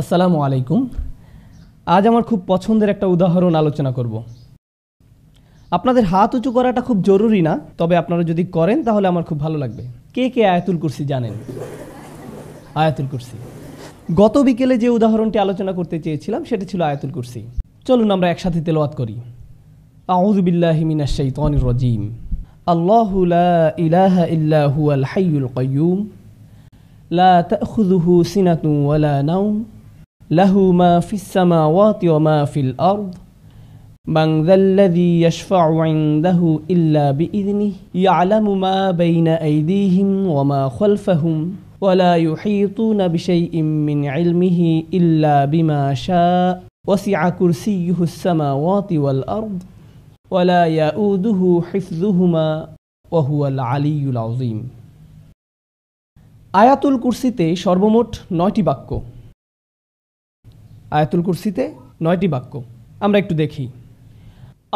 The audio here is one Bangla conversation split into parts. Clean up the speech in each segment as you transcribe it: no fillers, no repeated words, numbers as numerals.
আসসালামু আলাইকুম। আজ আমার খুব পছন্দের একটা উদাহরণ আলোচনা করব। আপনাদের হাত উঁচু করাটা খুব জরুরি না, তবে আপনারা যদি করেন তাহলে আমার খুব ভালো লাগবে। কে কে আয়াতুল কুরসি জানেন? আয়াতুল কুরসি। গত বিকেলে যে উদাহরণটি আলোচনা করতে চেয়েছিলাম সেটা ছিল আয়াতুল কুরসি। চলুন আমরা একসাথে তেলাওয়াত করি। আউযু বিল্লাহি মিনাশ শাইতানির রাজীম। আল্লাহু লা ইলাহা ইল্লা হুয়াল হাইয়ুল কাইয়্যুম লা তাখুযুহু সিনাতুন ওয়ালা নাওম লাহু মা ফিস সামাওয়াতি ওয়া মা ফিল আরদ মান যাল্লাযী ইয়াশফা'ু 'ইনদাহু ইল্লা বিইযনিহি ইয়া'লামু মা বাইনা আইদিহিম ওয়া মা খালফাহুম ওয়া লা ইউহীতুনা বিশাইইন মিন 'ইলমিহি ইল্লা বিমা শা'a ওয়াসি'a কুরসিয়্যুহুস সামাওয়াতি ওয়াল আরদ ওয়া লা ইয়াউদুহু হিফযুহুমা ওয়া হুয়াল আলিয়্যুল আযীম। আয়াতুল কুরসিতে সর্বমোট ৯টি বাক্য। আয়াতুল কুরসিতে ৯টি বাক্য আমরা একটু দেখি।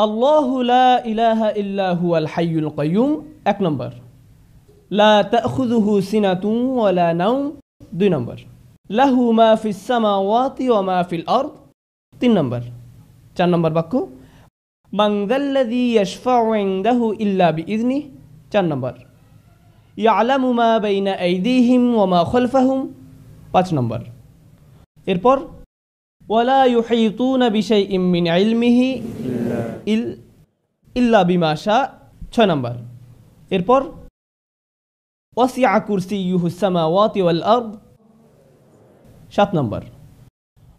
আল্লাহু লা ইলাহা ইল্লা হুয়াল হাইয়ুল কাইয়্যুম ১ নম্বর। লা তাখুযুহু সিনাতুন ওয়ালা নাওম ২ নম্বর। লাহু মা ফিস সামাওয়াতি ওয়া মা ফিল আরদ ৩ নম্বর। ৪ নম্বর বাক্য মান যাল্লাযী ইয়াশফা'ু 'ইনদাহু ইল্লা বিইযনিহি ৪ নম্বর। ইয়া'লামু মা বাইনা আইদিহিম ওয়া মা খালফাহুম ৫ নম্বর। এরপর ওয়ালা ইউহীতুনা বিশাইইন মিন ইলমিহি ইল্লা বিমা শা'a ৬ নম্বর। এরপর ওয়াসি'a কুরসিয়্যুহুস সামাওয়াতি ওয়াল আরদ ৭ নম্বর।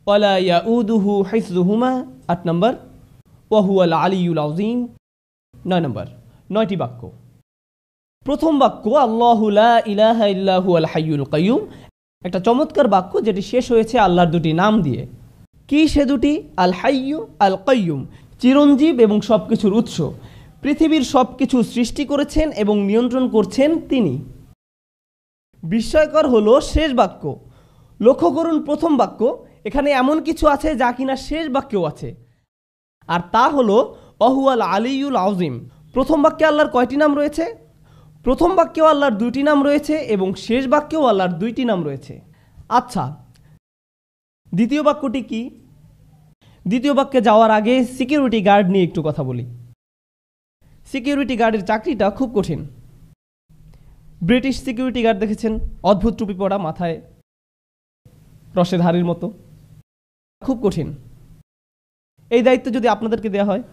ওয়ালা ইয়াউদুহু হিফযুহুমা ৮ নম্বর। ওয়া হুয়াল আলিয়্যুল আযীম ৯ নম্বর। ৯টি বাক্য। প্রথম বাক্য আল্লাহু লা ইলাহা ইল্লা হুয়াল হাইয়ুল কাইয়্যুম, একটা চমৎকার বাক্য যেটি শেষ হয়েছে আল্লাহর দুটি নাম দিয়ে। কি সে দুটি? আল হাইয়্যু, আল কাইয়্যুম, চিরঞ্জীব এবং সবকিছুর উৎস। পৃথিবীর সবকিছু সৃষ্টি করেছেন এবং নিয়ন্ত্রণ করছেন তিনি। বিস্ময়কর হলো শেষ বাক্য। লক্ষ্য করুন প্রথম বাক্য, এখানে এমন কিছু আছে যা কিনা শেষ বাক্যেও আছে, আর তা হলো ওয়াহুয়াল আলিয়্যুল আযীম। প্রথম বাক্যে আল্লাহর কয়টি নাম রয়েছে? প্রথম বাক্যেও আল্লাহর ২টি নাম রয়েছে এবং শেষ বাক্যেও আল্লাহর ২টি নাম রয়েছে। আচ্ছা, দ্বিতীয় বাক্যটি কি? দ্বিতীয় বাক্যে যাওয়ার আগে সিকিউরিটি গার্ড নিয়ে একটু কথা বলি। সিকিউরিটি গার্ডের চাকরিটা খুব কঠিন। ব্রিটিশ সিকিউরিটি গার্ড দেখেছেন, অদ্ভুত টুপি পরা, মাথায় রসের হাড়ির মতো, খুব কঠিন। এই দায়িত্ব যদি আপনাদেরকে দেওয়া হয়,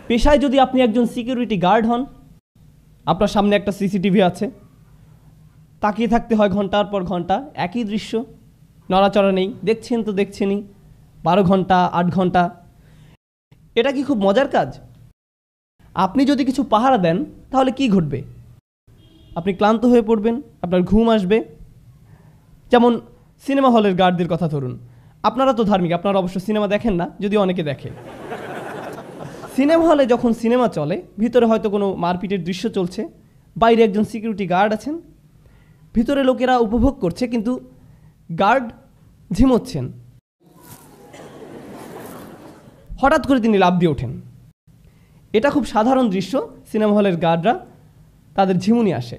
পেশায় যদি আপনি একজন সিকিউরিটি গার্ড হন, আপনার সামনে একটা সিসিটিভি আছে, তাকিয়ে থাকতে হয় ঘন্টার পর ঘন্টা, একই দৃশ্য, নড়াচড়া নেই, দেখছেন তো দেখছেনই, ১২ ঘন্টা ৮ ঘন্টা। এটা কি খুব মজার কাজ? আপনি যদি কিছু পাহারা দেন তাহলে কি ঘটবে? আপনি ক্লান্ত হয়ে পড়বেন, আপনার ঘুম আসবে। যেমন সিনেমা হলের গার্ডদের কথা ধরুন। আপনারা তো ধার্মিক, আপনারা অবশ্য সিনেমা দেখেন না, যদিও অনেকে দেখে। সিনেমা হলে যখন সিনেমা চলে, ভিতরে হয়তো কোনো মারপিটের দৃশ্য চলছে, বাইরে একজন সিকিউরিটি গার্ড আছেন, ভিতরে লোকেরা উপভোগ করছে, কিন্তু গার্ড ঝিমোচ্ছেন। হঠাৎ করে তিনি লাফ দিয়ে ওঠেন। এটা খুব সাধারণ দৃশ্য। সিনেমা হলের গার্ডরা, তাদের ঝিমুনি আসে।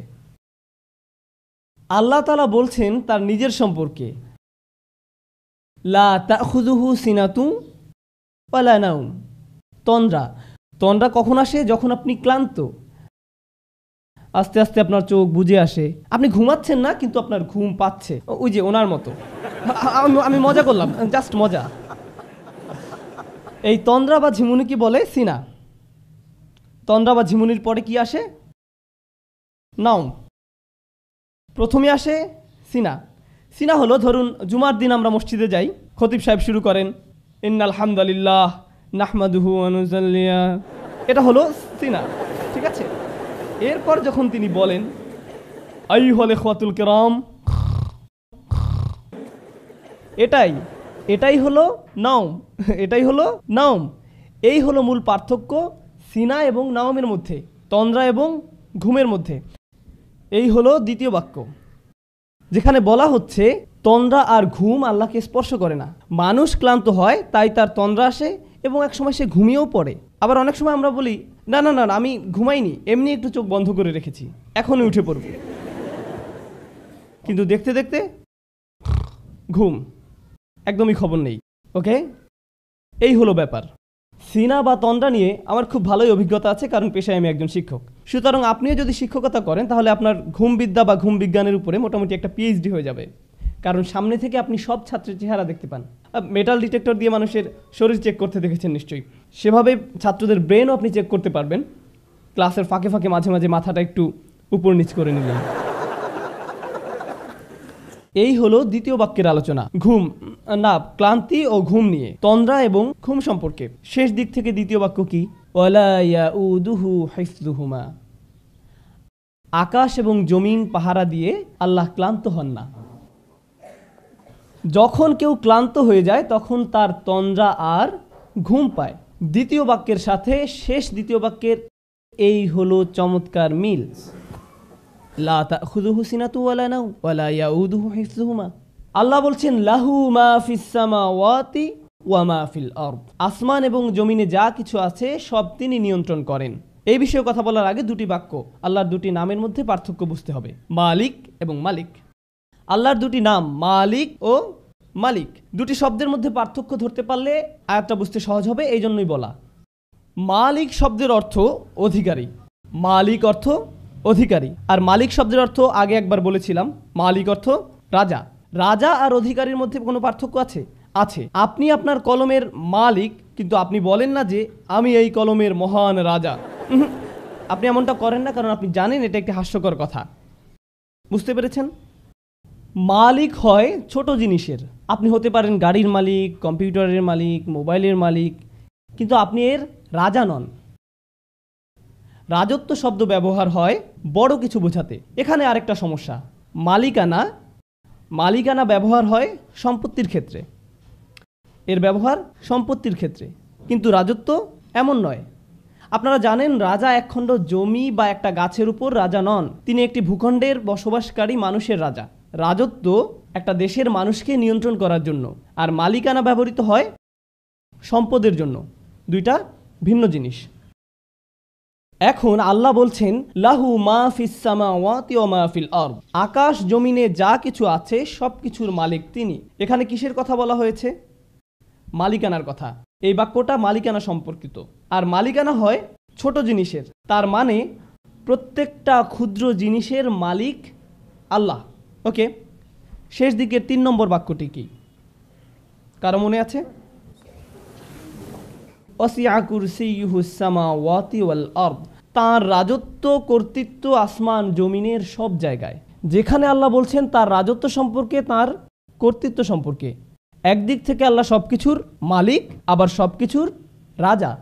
আল্লাহ তাআলা বলছেন তার নিজের সম্পর্কে, লা তাখুযুহু সিনাতুন ওয়ালা নাওম। তন্দ্রা। তন্দ্রা কখন আসে? যখন আপনি ক্লান্ত, আস্তে আস্তে আপনার চোখ বুজে আসে, আপনি ঘুমাচ্ছেন না কিন্তু আপনার ঘুম পাচ্ছে। ওই যে ওনার মতো, আমি মজা করলাম, জাস্ট মজা। এই তন্দ্রা বা ঝিমুনি কি বলে? সিনা। তন্দ্রা বা ঝিমুনির পরে কি আসে? নাওম। প্রথমে আসে সিনা। সিনা হলো, ধরুন জুমার দিন আমরা মসজিদে যাই, খতিব সাহেব শুরু করেন ইন্নাল হামদুলিল্লাহ নাহমাদুহু ওয়া নুসাল্লি, এটা হলো সিনা, ঠিক আছে? এরপর যখন তিনি বলেন আইয়ুহাল ইখওয়াতুল কিরাম, এটাই হলো নাওম। এটাই হলো নাওম। এই হলো মূল পার্থক্য সিনা এবং নাওমের মধ্যে, তন্দ্রা এবং ঘুমের মধ্যে। এই হলো দ্বিতীয় বাক্য, যেখানে বলা হচ্ছে তন্দ্রা আর ঘুম আল্লাহকে স্পর্শ করে না। মানুষ ক্লান্ত হয়, তাই তার তন্দ্রা আসে এবং এক সময় সে ঘুমিয়েও পড়ে। আবার অনেক সময় আমরা বলি না না না আমি ঘুমাইনি, এমনি একটু চোখ বন্ধ করে রেখেছি, এখনই উঠে পড়ব। কিন্তু দেখতে দেখতে ঘুম, একদমই খবর নেই। ওকে, এই হলো ব্যাপার। সিনা বা তন্দ্রা নিয়ে আমার খুব ভালোই অভিজ্ঞতা আছে, কারণ পেশায় আমি একজন শিক্ষক। সুতরাং আপনিও যদি শিক্ষকতা করেন তাহলে আপনার ঘুমবিদ্যা বা ঘুম বিজ্ঞানের উপরে মোটামুটি একটা পিএইচডি হয়ে যাবে, কারণ সামনে থেকে আপনি সব ছাত্রের চেহারা দেখতে পান। মেটাল ডিটেক্টর দিয়ে মানুষের শরীর চেক করতে দেখেছেন নিশ্চয়ই, সেভাবে ছাত্রদের ব্রেনও আপনি চেক করতে পারবেন। ক্লাসের ফাঁকে ফাঁকে মাঝে মাঝে মাথাটা একটু উপর নিচ করে নিলেন। এই হলো দ্বিতীয় বাক্যের আলোচনা, ঘুম না ক্লান্তি ও ঘুম নিয়ে, তন্দ্রা এবং ঘুম সম্পর্কে। শেষ দিক থেকে দ্বিতীয় বাক্য কি? ওয়ালা ইয়াউদুহু হিফযুহুমা, আকাশ এবং জমিন পাহারা দিয়ে আল্লাহ ক্লান্ত হন না। যখন কেউ ক্লান্ত হয়ে যায় তখন তার তন্দ্রা আর ঘুম পায়। দ্বিতীয় বাক্যের সাথে শেষ দ্বিতীয় বাক্যের এই হলো চমৎকার মিল। লা তাখুযুহু সিনাতু ওয়ালা নাওম ওয়ালা ইয়াউদুহু হিফযুহুমা। আল্লাহ বলছেন লাহু মা ফিস সামাওয়াতি ওয়া মা ফিল আরদ, আসমান এবং জমিনে যা কিছু আছে সব তিনি নিয়ন্ত্রণ করেন। এই বিষয়ে কথা বলার আগে দুটি বাক্য, আল্লাহর দুটি নামের মধ্যে পার্থক্য বুঝতে হবে, মালিক এবং মালিক। আল্লাহর দুটি নাম মালিক ও মালিক, দুটি শব্দের মধ্যে পার্থক্য ধরতে পারলে আয়াতটা বুঝতে সহজ হবে, এই জন্যই বলা। মালিক শব্দের অর্থ অধিকারী, মালিক অর্থ অধিকারী, আর মালিক শব্দের অর্থ আগে একবার বলেছিলাম, মালিক অর্থ রাজা। রাজা আর অধিকারীর মধ্যে কোনো পার্থক্য আছে? আছে। আপনি আপনার কলমের মালিক, কিন্তু আপনি বলেন না যে আমি এই কলমের মহান রাজা। আপনি এমনটা করেন না, কারণ আপনি জানেন এটা একটি হাস্যকর কথা। বুঝতে পেরেছেন? মালিক হয় ছোট জিনিসের। আপনি হতে পারেন গাড়ির মালিক, কম্পিউটারের মালিক, মোবাইলের মালিক, কিন্তু আপনি এর রাজা নন। রাজত্ব শব্দ ব্যবহার হয় বড় কিছু বোঝাতে। এখানে আরেকটা সমস্যা, মালিকানা ব্যবহার হয় সম্পত্তির ক্ষেত্রে, এর ব্যবহার সম্পত্তির ক্ষেত্রে, কিন্তু রাজত্ব এমন নয়। আপনারা জানেন রাজা একখণ্ড জমি বা একটা গাছের উপর রাজা নন, তিনি একটি ভূখণ্ডের বসবাসকারী মানুষের রাজা। রাজত্ব একটা দেশের মানুষকে নিয়ন্ত্রণ করার জন্য, আর মালিকানা ব্যবহৃত হয় সম্পদের জন্য, দুইটা ভিন্ন জিনিস। এখন আল্লাহ বলছেন লাহু মা ফিস সামাওয়াতি ওয়া মা ফিল আরদ, আকাশ জমিনে যা কিছু আছে সব কিছুর মালিক তিনি। এখানে কিসের কথা বলা হয়েছে? মালিকানার কথা। এই বাক্যটা মালিকানা সম্পর্কিত, আর মালিকানা হয় ছোট জিনিসের, তার মানে প্রত্যেকটা ক্ষুদ্র জিনিসের মালিক আল্লাহ। ওকে, শেষ দিকের 3 নম্বর বাক্যটি কি কারো মনে আছে? ওয়াসিআ কুরসিয়ুহুস সামাওয়াতি ওয়াল আরদ, তার রাজত্ব কর্তৃত্ব আসমান জমিনের সব জায়গায়। যেখানে আল্লাহ বলছেন তার রাজত্ব সম্পর্কে, তার কর্তৃত্ব সম্পর্কে, একদিক থেকে আল্লাহ সব কিছুর মালিক, আবার সব কিছুর রাজা,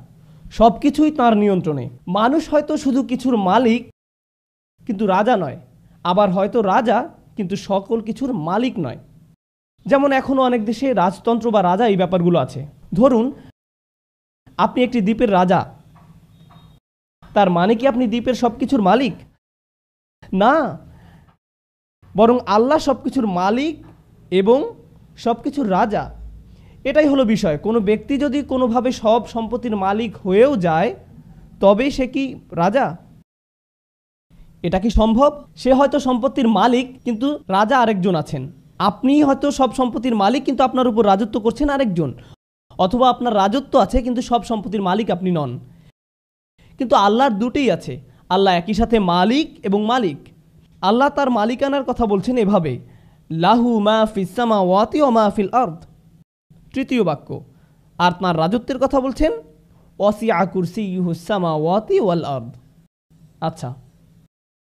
সব কিছুই তাঁর নিয়ন্ত্রণে। মানুষ হয়তো শুধু কিছুর মালিক কিন্তু রাজা নয়, আবার হয়তো রাজা কিন্তু সকল কিছুর মালিক নয়। যেমন এখনও অনেক দেশে রাজতন্ত্র বা রাজা এই ব্যাপারগুলো আছে। ধরুন আপনি একটি দ্বীপের রাজা, তার মানে কি আপনি দ্বীপের সব কিছুর মালিক? না, বরং আল্লাহ সব কিছুর মালিক এবং সব কিছুর রাজা। এটাই হলো বিষয়। কোনো ব্যক্তি যদি কোনোভাবে সব সম্পত্তির মালিক হয়েও যায়, তবে সে কি রাজা? এটা কি সম্ভব? সে হয়তো সম্পত্তির মালিক, কিন্তু রাজা আরেকজন আছেন। আপনি হয়তো সব সম্পত্তির মালিক, কিন্তু আপনার উপর রাজত্ব করছেন আরেকজন। অথবা আপনার রাজত্ব আছে কিন্তু সব সম্পত্তির মালিক আপনি নন। কিন্তু আল্লাহর দুটোই আছে, আল্লাহ একই সাথে মালিক এবং মালিক। আল্লাহ তার মালিকানার কথা বলছেন এভাবে, লাহু মা ফিস সামাওয়াতি ওয়া মা ফিল আরদ, তৃতীয় বাক্য। আর তার রাজত্বের কথা বলছেন ওয়াসিআ কুরসিয়ুহুস সামাওয়াতি ওয়াল আরদ। আচ্ছা,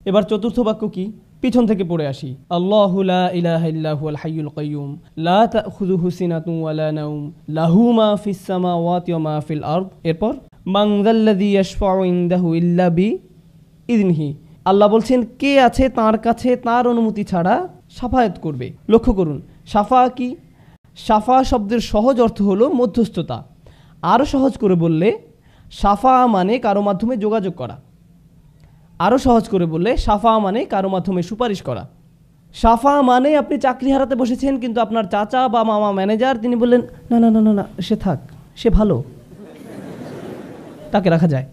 এবার চতুর্থ বাক্য কি? পিছন থেকে পড়ে আসি। আল্লাহু লা ইলাহা ইল্লা হুয়াল হাইয়ুল কাইয়্যুম লা তাখুযুহু সিনাতুন ওয়ালা নাওম লাহু মা ফিস সামাওয়াতি ওয়া মা ফিল আরদ। এরপর মান যাল্লাযী ইয়াশফাউ ইনদাহু ইল্লা বিইযনিহি, আল্লাহ বলছেন কে আছে তার কাছে তার অনুমতি ছাড়া শাফায়াত করবে। লক্ষ্য করুন, শাফা কি? শাফা শব্দের সহজ অর্থ হলো মধ্যস্থতা। আরও সহজ করে বললে শাফা মানে কারো মাধ্যমে যোগাযোগ করা। আরও সহজ করে বললে শাফা মানে কারো মাধ্যমে সুপারিশ করা। শাফা মানে আপনি চাকরি হারাতে বসেছেন, কিন্তু আপনার চাচা বা মামা ম্যানেজার, তিনি বললেন না না না না না, সে থাক, সে ভালো, তাকে রাখা যায়,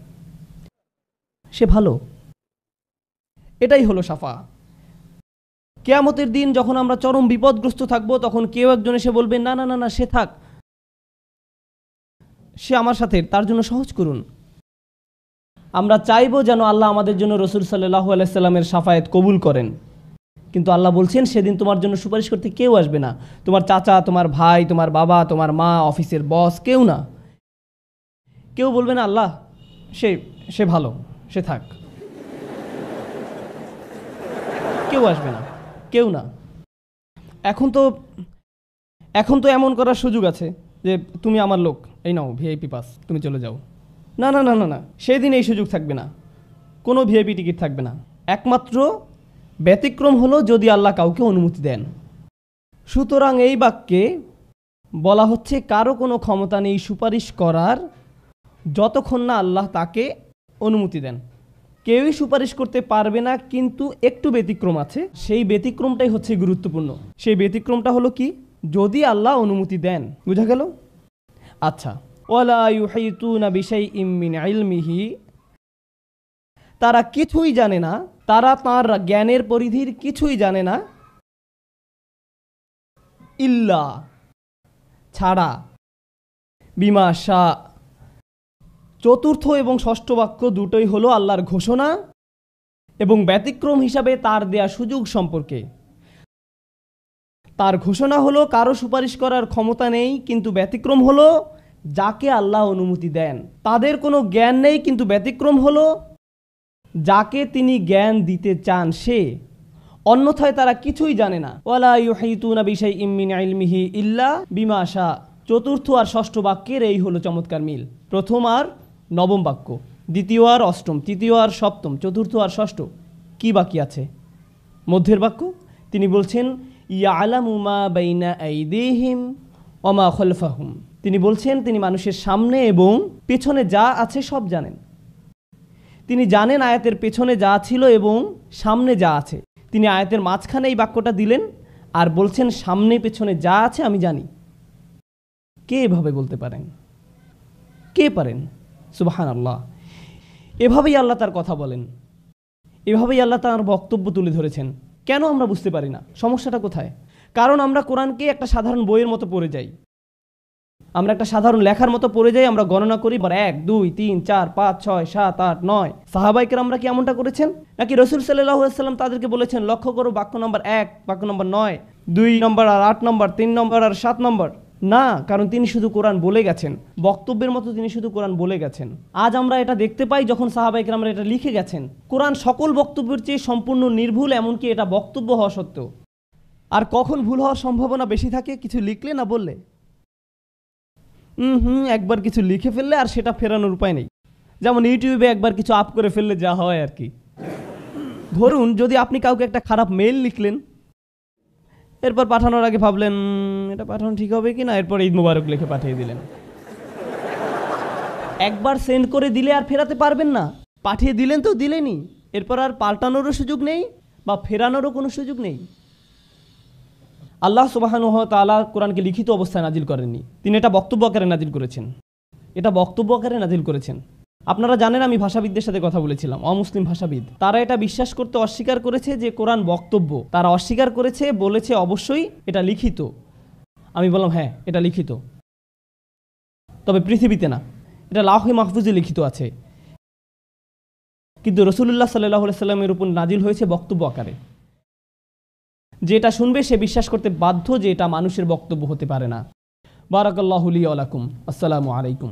সে ভালো। এটাই হলো শাফা। কিয়ামতের দিন যখন আমরা চরম বিপদগ্রস্ত থাকব, তখন কেউ একজন এসে বলবে, না না না না, সে থাক, সে আমার সাথে, তার জন্য সহজ করুন। আমরা চাইবো যেন আল্লাহ আমাদের জন্য রাসূল সাল্লাল্লাহু আলাইহি সাল্লামের শাফায়াত কবুল করেন, কিন্তু আল্লাহ বলছেন সেদিন তোমার জন্য সুপারিশ করতে কেউ আসবে না। তোমার চাচা, তোমার ভাই, তোমার বাবা, তোমার মা, অফিসের বস, কেউ না। কেউ বলবে না আল্লাহ সে সে ভালো, সে থাক। কেউ আসবে না, কেউ না। এখন তো এমন করার সুযোগ আছে যে তুমি আমার লোক, এই নাও ভিআইপি পাস, তুমি চলে যাও। না না না না না, সেদিন এই সুযোগ থাকবে না, কোনো ভিআইপি টিকিট থাকবে না। একমাত্র ব্যতিক্রম হলো যদি আল্লাহ কাউকে অনুমতি দেন। সুতরাং এই বাক্যে বলা হচ্ছে কারো কোনো ক্ষমতা নেই সুপারিশ করার যতক্ষণ না আল্লাহ তাকে অনুমতি দেন। কেউই সুপারিশ করতে পারবে না, কিন্তু একটু ব্যতিক্রম আছে। সেই ব্যতিক্রমটাই হচ্ছে গুরুত্বপূর্ণ। সেই ব্যতিক্রমটা হলো কি, যদি আল্লাহ অনুমতি দেন। বুঝা গেল? আচ্ছা, ওয়ালা ইউহিতুনা বিশাইইম মিন ইলমিহি, তারা কিছুই জানে না, তারা তার জ্ঞানের পরিধির কিছুই জানে না, ইল্লা ছাড়া, বিমা শা। চতুর্থ এবং ষষ্ঠ বাক্য দুটোই হলো আল্লাহর ঘোষণা এবং ব্যতিক্রম হিসাবে তার দেয়া সুযোগ সম্পর্কে। তার ঘোষণা হলো কারো সুপারিশ করার ক্ষমতা নেই, কিন্তু ব্যতিক্রম হলো যাকে আল্লাহ অনুমতি দেন। তাদের কোনো জ্ঞান নেই, কিন্তু ব্যতিক্রম হলো যাকে তিনি জ্ঞান দিতে চান সে। অন্যথায় তারা কিছুই জানে না। ওয়ালা ইউহিতুনা বিশাইইম মিন ইলমিহি ইল্লা বিমা শা। চতুর্থ আর ষষ্ঠ বাক্যের এই হলো চমৎকার মিল। প্রথম আর নবম বাক্য, দ্বিতীয় আর অষ্টম, তৃতীয় আর সপ্তম, চতুর্থ আর ষষ্ঠ। কি বাকি আছে মধ্যের বাক্য? তিনি বলছেন ইয়ালামু মা বাইনা আইদিহিম ওয়া মা খালফাহুম। তিনি বলছেন তিনি মানুষের সামনে এবং পেছনে যা আছে সব জানেন। তিনি জানেন আয়াতের পেছনে যা ছিল এবং সামনে যা আছে। তিনি আয়াতের মাঝখানে এই বাক্যটা দিলেন আর বলছেন সামনে পেছনে যা আছে আমি জানি। কে এভাবে বলতে পারেন? কে পারেন? সুবহানাল্লাহ। এভাবেই আল্লাহ তার কথা বলেন, এভাবেই আল্লাহ তার বক্তব্য তুলে ধরেছেন। কেন আমরা বুঝতে পারি না? সমস্যাটা কোথায়? কারণ আমরা কোরআনকে একটা সাধারণ বইয়ের মতো পড়ে যাই, আমরা একটা সাধারণ লেখার মতো পড়ে যাই। আমরা গণনা করি 1 2 3 4 5 6 7 8 9। সাহাবায়ে কেরামরা কি এমনটা করেছেন? নাকি রাসূল সাল্লাল্লাহু আলাইহি ওয়াসাল্লাম তাদেরকে বলেছেন লক্ষ্য করো বাক্য নম্বর 1, বাক্য নম্বর 9, 2 নম্বর আর 8 নম্বর, 3 নম্বর আর 7 নম্বর? না, কারণ তিনি শুধু কোরআন বলে গেছেন, বক্তব্যের মতো তিনি শুধু কোরআন বলে গেছেন। আজ আমরা এটা দেখতে পাই যখন সাহাবায়ে কেরামরা এটা লিখে গেছেন। কোরআন সকল বক্তব্যের চেয়ে সম্পূর্ণ নির্ভুল, এমনকি এটা বক্তব্য হওয়া সত্ত্বেও। আর কখন ভুল হওয়ার সম্ভাবনা বেশি থাকে? কিছু লিখলে না বললে। একবার কিছু লিখে ফেললে আর সেটা ফেরানোর উপায় নেই। যেমন ইউটিউবে একবার কিছু আপ করে ফেললে যা হয় আর কি। ধরুন যদি আপনি কাউকে একটা খারাপ মেইল লিখলেন, এরপর পাঠানোর আগে ভাবলেন এটা পাঠানো ঠিক হবে কি না, এরপর ঈদ মোবারক লিখে পাঠিয়ে দিলেন। একবার সেন্ড করে দিলে আর ফেরাতে পারবেন না। পাঠিয়ে দিলেন তো দিলেনই, এরপর আর পাল্টানোরও সুযোগ নেই বা ফেরানোরও কোনো সুযোগ নেই। আল্লাহ সুবহানাহু ওয়া তাআলা কোরআনকে লিখিত অবস্থায় নাজিল করেননি, তিনি এটা বক্তব্য আকারে নাজিল করেছেন। এটা বক্তব্য আকারে নাজিল করেছেন। আপনারা জানেন আমি ভাষাবিদদের সাথে কথা বলেছিলাম, অমুসলিম ভাষাবিদ। তারা এটা বিশ্বাস করতে অস্বীকার করেছে যে কোরআন বক্তব্য। তারা অস্বীকার করেছে, বলেছে অবশ্যই এটা লিখিত। আমি বললাম হ্যাঁ এটা লিখিত, তবে পৃথিবীতে না, এটা লাওহে মাহফুজে লিখিত আছে। কিন্তু রাসূলুল্লাহ সাল্লাল্লাহু আলাইহি সাল্লামের উপর নাজিল হয়েছে বক্তব্য আকারে। যেটা শুনবে সে বিশ্বাস করতে বাধ্য যে এটা মানুষের বক্তব্য হতে পারে না। বারাকাল্লাহু লি ওয়া লাকুম। আসসালামু আলাইকুম।